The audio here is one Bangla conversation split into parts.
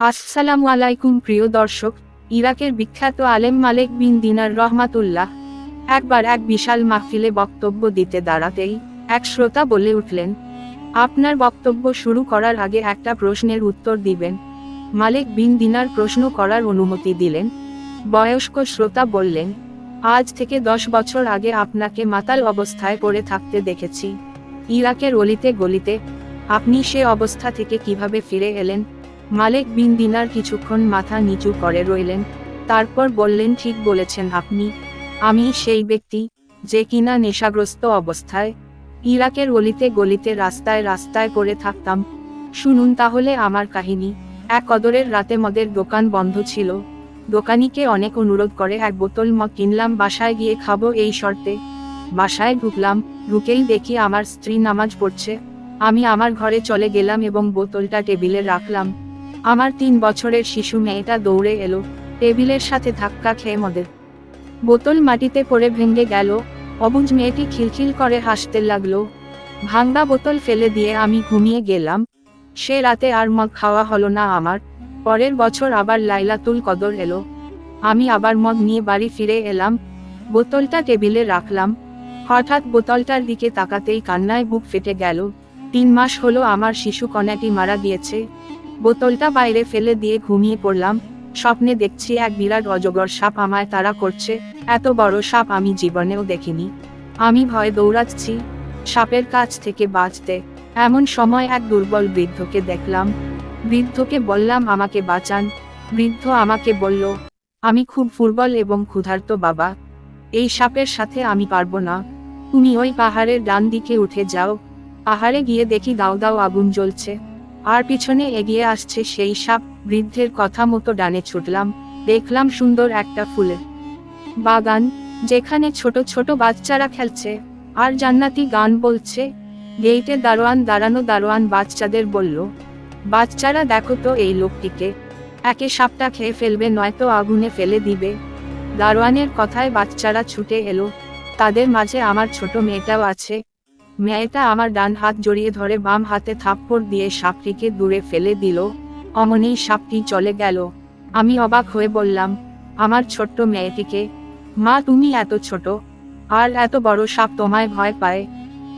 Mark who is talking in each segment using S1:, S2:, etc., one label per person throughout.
S1: আসসালামু আলাইকুম প্রিয় দর্শক। ইরাকের বিখ্যাত আলেম মালেক বিন দিনার রহমাতুল্লাহ একবার এক বিশাল মাহফিলে বক্তব্য দিতে দাঁড়াতেই এক শ্রোতা বলে উঠলেন, আপনার বক্তব্য শুরু করার আগে একটা প্রশ্নের উত্তর দিবেন। মালেক বিন দিনার প্রশ্ন করার অনুমতি দিলেন। বয়স্ক শ্রোতা বললেন, আজ থেকে 10 বছর আগে আপনাকে মাতাল অবস্থায় পড়ে থাকতে দেখেছি ইরাকের অলিতে গলিতে। আপনি সে অবস্থা থেকে কিভাবে ফিরে এলেন? মালেক বিন দিনার কিছুক্ষণ মাথা নিচু করে রইলেন, তারপর বললেন, ঠিক বলেছেন আপনি। আমি সেই ব্যক্তি যে কিনা নেশাগ্রস্ত অবস্থায় ইরাকের অলিতে গলিতে রাস্তায় রাস্তায় পড়ে থাকতাম। শুনুন তাহলে আমার কাহিনী। এক কদরের রাতে মদের দোকান বন্ধ ছিল। দোকানিকে অনেক অনুরোধ করে এক বোতল মদ কিনলাম, বাসায় গিয়ে খাবো এই শর্তে। বাসায় ঢুকলাম, ঢুকেই দেখি আমার স্ত্রী নামাজ পড়ছে। আমি আমার ঘরে চলে গেলাম এবং বোতলটা টেবিলে রাখলাম। আমার 3 বছরের শিশু মেয়েটা দৌড়ে এলো, টেবিলের সাথে ধাক্কা খেয়ে মদের বোতল মাটিতে পড়ে ভেঙে গেল। অবুঝ মেয়েটি খিলখিল করে হাসতে লাগলো। ভাঙা বোতল ফেলে দিয়ে আমি ঘুমিয়ে গেলাম। সে রাতে আর মদ খাওয়া হলো না আমার। পরের বছর আবার লাইলাতুল কদর এলো। আমি আবার মদ নিয়ে বাড়ি ফিরে এলাম, বোতলটা টেবিলে রাখলাম। হঠাৎ বোতলটার দিকে তাকাতেই কান্নায় বুক ফেটে গেল। 3 মাস হলো আমার শিশু কন্যাটি মারা গিয়েছে। বোতলটা বাইরে ফেলে দিয়ে ঘুমিয়ে পড়লাম। স্বপ্নে দেখছি এক বিরাট অজগর সাপ আমায় তাড়া করছে। এত বড় সাপ আমি জীবনেও দেখিনি। আমি ভয়ে দৌড়াচ্ছি সাপের কাছ থেকে বাঁচতে। এমন সময় এক দুর্বল বৃদ্ধকে দেখলাম। বৃদ্ধকে বললাম, আমাকে বাঁচান। বৃদ্ধ আমাকে বলল, আমি খুব দুর্বল এবং ক্ষুধার্ত বাবা, এই সাপের সাথে আমি পারবো না। তুমি ওই পাহাড়ের ডান দিকে উঠে যাও। পাহাড়ে গিয়ে দেখি দাও দাও আগুন জ্বলছে, আর পিছনে এগিয়ে আসছে সেই সাপ। বৃদ্ধের কথা মতো ডানে ছুটলাম। দেখলাম সুন্দর একটা ফুলের বাগান, যেখানে ছোট ছোট বাচ্চারা খেলছে আর জান্নাতি গান বলছে। গেইটে দারোয়ান দাঁড়ানো। দারোয়ান বাচ্চাদের বলল, বাচ্চারা দেখো তো এই লোকটিকে, একে সাপটা খেয়ে ফেলবে নয়তো আগুনে ফেলে দিবে। দারোয়ানের কথায় বাচ্চারা ছুটে এলো। তাদের মাঝে আমার ছোট মেয়েটাও আছে। মেয়েটা আমার ডান হাত জড়িয়ে ধরে বাম হাতে থাপ্পড় দিয়ে সাপটিকে দূরে ফেলে দিল। অমনেই সাপটি চলে গেল। আমি অবাক হয়ে বললাম আমার ছোট্ট মেয়েটিকে, মা তুমি এত ছোট আর এত বড় সাপ তোমায় ভয় পায়?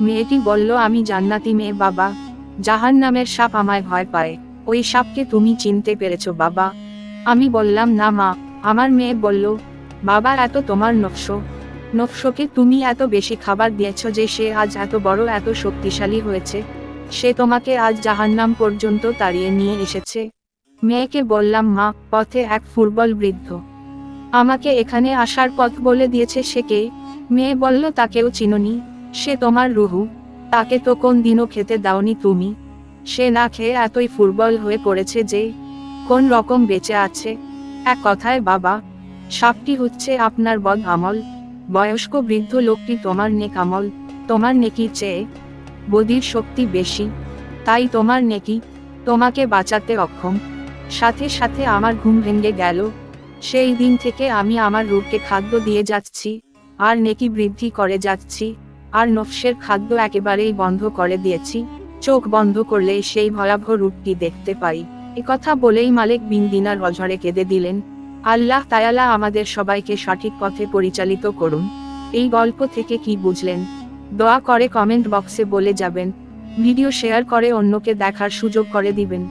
S1: মেয়েটি বলল, আমি জান্নাতি মেয়ে বাবা, জাহান্নামের সাপ আমায় ভয় পায়। ওই সাপকে তুমি চিনতে পেরেছো বাবা? আমি বললাম, না মা। আমার মেয়ে বলল, বাবা এত তোমার নফসকে তুমি এত বেশি খাবার দিয়েছ যে সে আজ এত বড় এত শক্তিশালী হয়েছে। সে তোমাকে আজ জাহান্নাম পর্যন্ত তাড়িয়ে নিয়ে এসেছে। মেয়েকে বললাম, মা পথে এক দুর্বল বৃদ্ধ আমাকে এখানে আসার পথ বলে দিয়েছে। সে কে? মেয়ে বলল, তাকেও চিনোনি? সে তোমার রুহু, তাকে তো কোন দিনও খেতে দাওনি তুমি। সে না খেয়ে এতই দুর্বল হয়ে পড়েছে যে কোন রকম বেঁচে আছে। এক কথায় বাবা, সাপটি হচ্ছে আপনার বদ আমল। বয়স্ক বৃদ্ধ লোকটি তোমার নেক আমল। তোমার নেকির চেয়ে বদির শক্তি বেশি, তাই তোমার নেকি তোমাকে বাঁচাতে অক্ষম। সাথে সাথে আমার ঘুম ভেঙে গেল। সেই দিন থেকে আমি আমার রূপকে খাদ্য দিয়ে যাচ্ছি আর নেকি বৃদ্ধি করে যাচ্ছি, আর নফসের খাদ্য একেবারেই বন্ধ করে দিয়েছি। চোখ বন্ধ করলেই সেই ভয়াবহ রূপটি দেখতে পাই। একথা বলেই মালেক বিন দিনার অঝরে কেঁদে দিলেন। আল্লাহ তাআলা আমাদের সবাইকে সঠিক পথে পরিচালিত করুন। এই গল্প থেকে কি বুঝলেন দয়া করে কমেন্ট বক্সে বলে যাবেন। ভিডিও শেয়ার করে অন্যকে দেখার সুযোগ করে দিবেন।